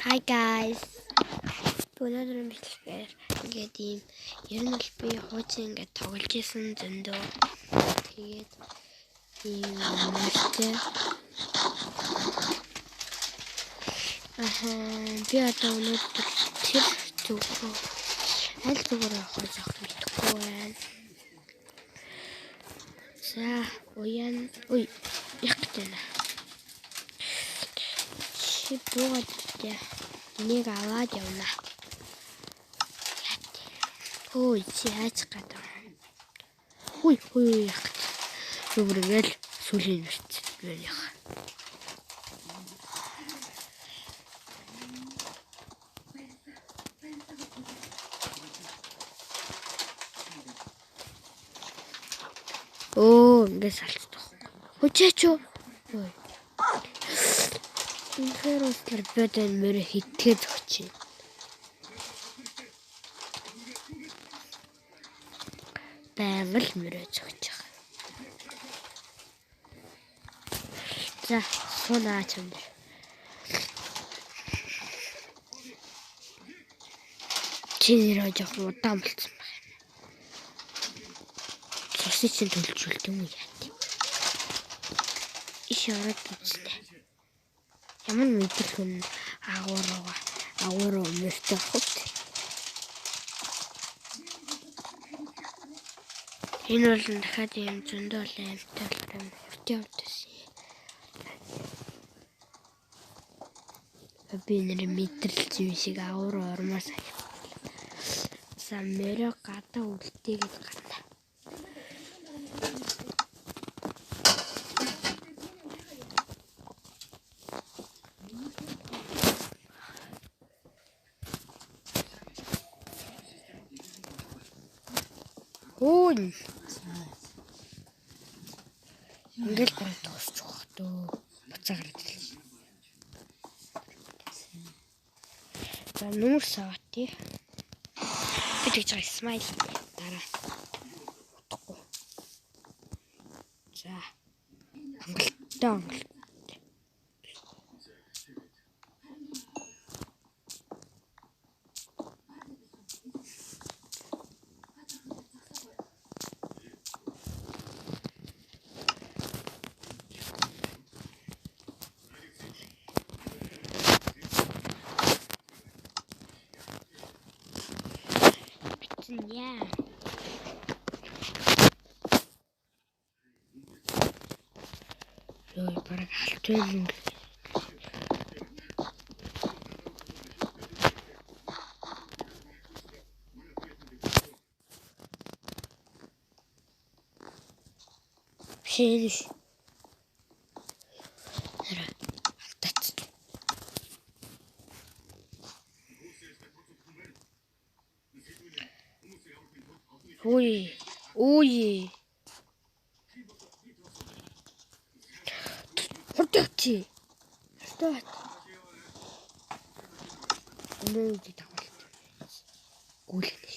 Hi guys. Өнөөдөр мэдлэгээр ингээд ийм ер нь бол би хуучин ингээд тоглож исэн зөндөө. Тэгээд ийм нэртэй. Би одоо өнөөдөр тэр зүгөө аль зүгээр явах гэж мэдэхгүй байна. За, яг гэдэг. Чи буугаад нэг аваад явна. Ой, чи яаж гадаа. Яг. Зүгээргээл сүлийн нэрч байна. Ингээд салцдаг. Хүчээч үү? Ой. Үнэхээр өстөр бэдэн мөрө хитгэж өгч. Байнга л мөрөөж өгч байгаа. За, сунаач юм дээр. Чиний жоох удаан болцсон байна. Цусыг чинь төлжүүлт юм уу яа. Иш ороод үзтээ. Ямар мэдэх хүн агуураа мөртөө хот. Энэ бол дахиад юм зөндөө амттай хурдан явдсан. Би нэр мэдрэл зүй шиг агуураа ормоос аяа. За мөрөө гадаа үлдээ гэж гана. Ой. Ингээл гол тусч байгаа дөө. Буцаагаар хэлж. За нүүр савати. Би тэгж байгаа смайл дараа. Утахгүй. За. Хангалттай. Yeah. Ой, бараг алт байл. Шиш. Алтац. Ой. Хурдч. Стат. Өнөөдөр тавалт. Гүйлгэнэ.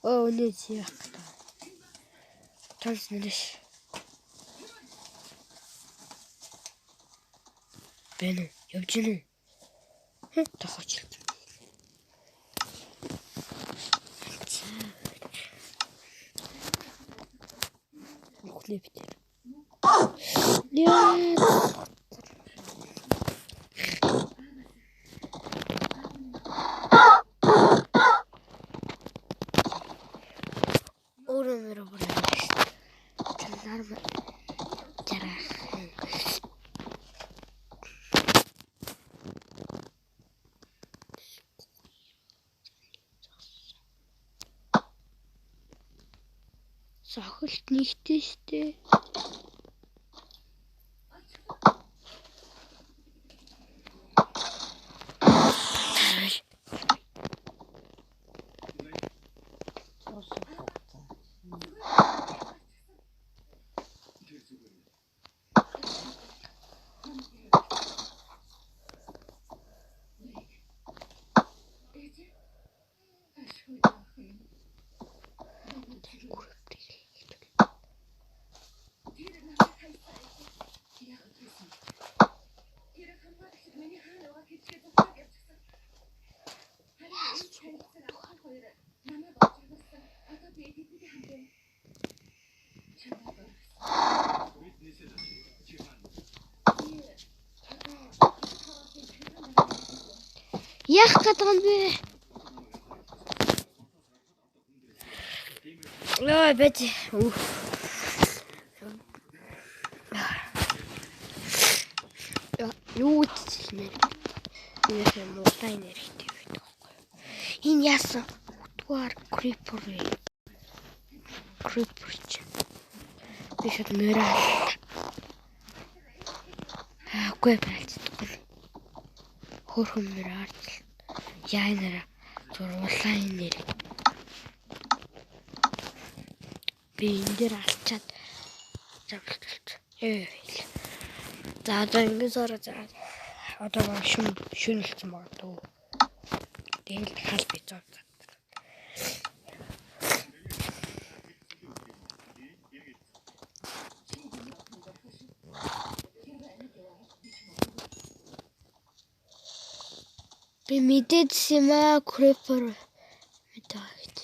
Өнөөдөр яах вэ? Танс нэш. Бэнэ, явж гинэ. Тохоч. Хлеб. Нет. Урамэр бураш. Норм. Жарах. Сохолт нэгтэй штэ. Яах гэдэг юм бэ? Ой, бэж. Юу ч хэлмээр. Энэхээ муутай нэрхтэй байдаг байхгүй. Энэ яасан? Утгаар крипер чинь. Би шууд мөрөөл. Аагүй байлцдаггүй. Хөөрхөн мөрөөл. Яанара зурулаа энэ нэр. Би энэ дээр алчаад завлуулж. За одоо ингэж ороо за. Одоо шүнэлцэн магадгүй. Тэгэл хал би зов. Би мэдээдсэн юм аа крипер мэдээд.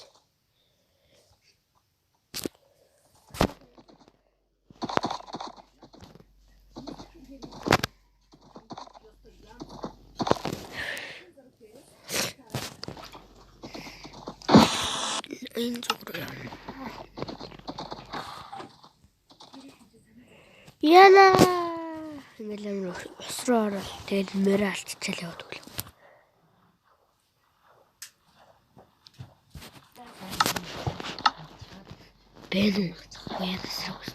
Энэ зүгээр. Яна ингээл өсрөө орол тэгэл мөрөө алччихал яваад өглөө. Бэлэн яасан бэ?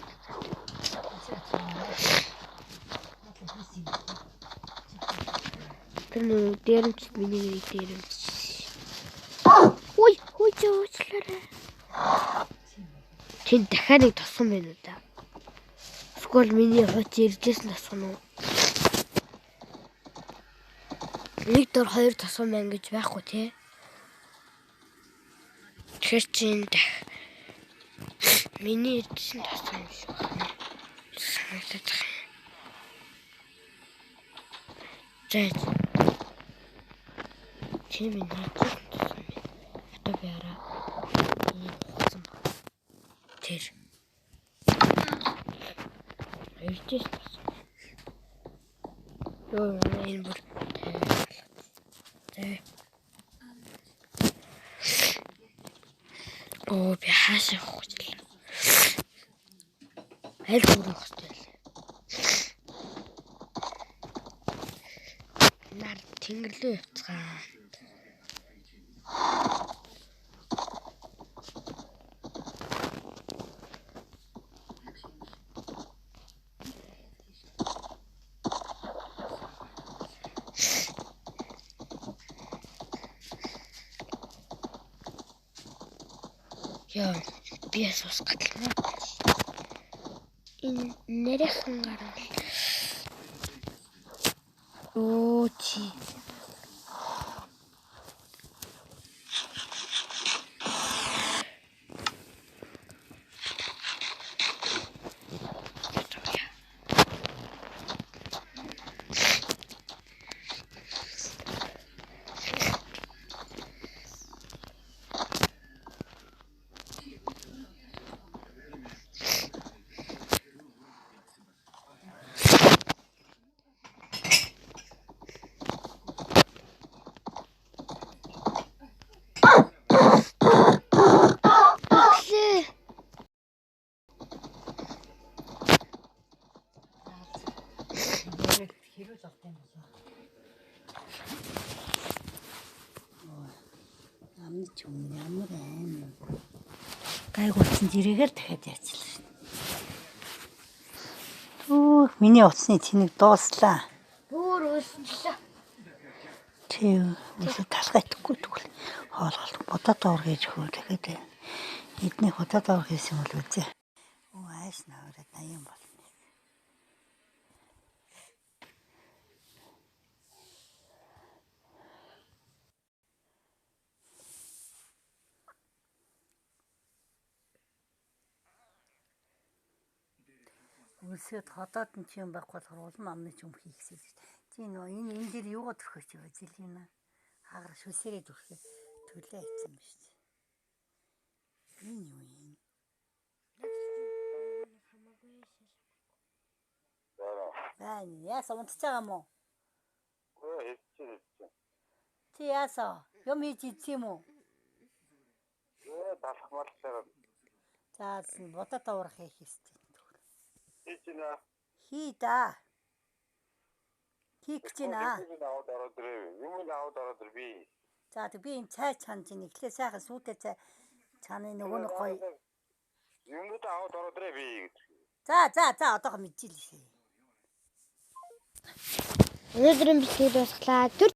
Тэр дээрэмч миний дээрэмч. Ой, уучлаарай. Тин дахиад нэг тосон байна уу да? Скол миний хоч иржсэн тосон уу? Нэг дор хоёр тосон байна гэж байхгүй тий. Тэр чин миний иржсэн тосон юм шиг байна. Санагдаад байна. Зэт. Чи миний иржсэн тосон байна. Одоо би араа. Тэр. Иржсэн тосон. Йоо энэ бүр. Оо би хаашаа явах гэж байна. Аль хүрэх хэвтэй вэ? Нар тэнгэр лөө явцгаа. Яа, би ясус гатлаа. Энэ нэрхэн гараа. Оо чи. Амны ч юм ямар аим. Гайг утсан жирээгээр дахиад яачлаа шин. Түү миний утасны тэнэг дууслаа. Бүр өсчлээ. Тэг үгүй талхайтгүй тэгвэл хоолгол бодоод ор гэж хөө дахиад эдний бодоод ор гэсэн бол үзээ. Оо айс навраад аян болно. Үлсэд ходоод нь ч юм байхгүй болохоор улам амны ч юм хийхсэл гэж Тийм нөө энэ дээр юугаар төрхөж байгаа жилийн хагар шүсэрээ төрхөө төлөө хийсэн юм шүү дээ. Энэ юу юм? Байна. Яасан унтж байгаа юм уу? Чи яасан? Юм хийж идсэн юм уу? Талхмарлаа. За бодоод уурах хийх ёстой. Хийчнэ. Хий да. Хийх гэж байна. Юм аваад ороод ир би. За тэг би энэ цай чанж ийн эхлээ сайхан сүйтэй цай чаны нөгөө нэг гоё. Юмудаа аваад ороод ир би гэж. За одоохоо мэдчихлээ. Өнөөдрийн бичлэгийг дуусглаа. Түр